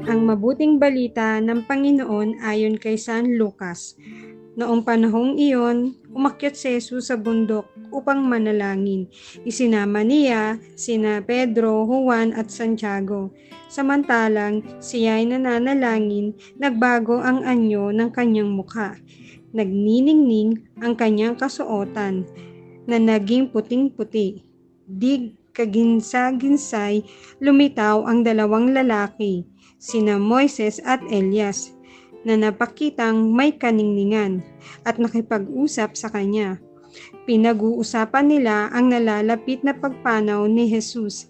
Ang mabuting balita ng Panginoon ayon kay San Lucas. Noong panahong iyon, umakyat si Jesus sa bundok upang manalangin. Isinama niya sina Pedro, Juan at Santiago. Samantalang siya'y nananalangin, nagbago ang anyo ng kanyang mukha. Nagniningning ang kanyang kasuotan na naging puting-puti. Di kaginsa-ginsay, lumitaw ang dalawang lalaki, sina Moises at Elias, na napakitang may kaningningan at nakipag-usap sa kanya. Pinag-uusapan nila ang nalalapit na pagpanaw ni Jesus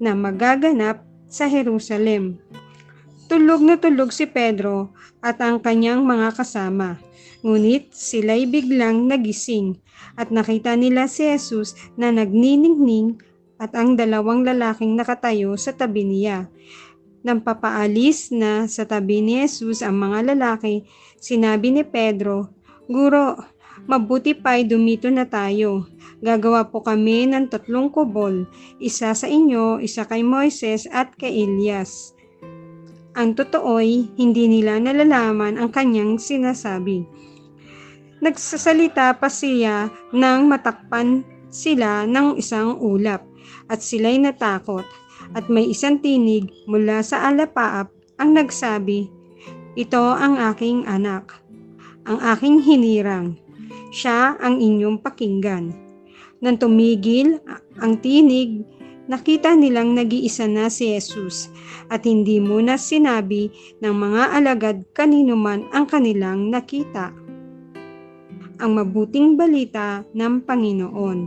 na magaganap sa Jerusalem. Tulog na tulog si Pedro at ang kanyang mga kasama. Ngunit sila'y biglang nagising at nakita nila si Jesus na nagniningning at ang dalawang lalaking nakatayo sa tabi niya. Nang papaalis na sa tabi ni Jesus ang mga lalaki, sinabi ni Pedro, "Guro, mabuti pa'y dumito na tayo. Gagawa po kami ng 3 kubol, isa sa inyo, isa kay Moises at kay Elias." Ang totoo'y hindi nila nalalaman ang kanyang sinasabi. Nagsasalita pa siya nang matakpan sila ng isang ulap at sila'y natakot. At may isang tinig mula sa alapaap ang nagsabi, "Ito ang aking anak, ang aking hinirang. Siya ang inyong pakinggan." Nang tumigil ang tinig, nakita nilang nag-iisa na si Jesus at hindi muna sinabi ng mga alagad kanino man ang kanilang nakita. Ang mabuting balita ng Panginoon.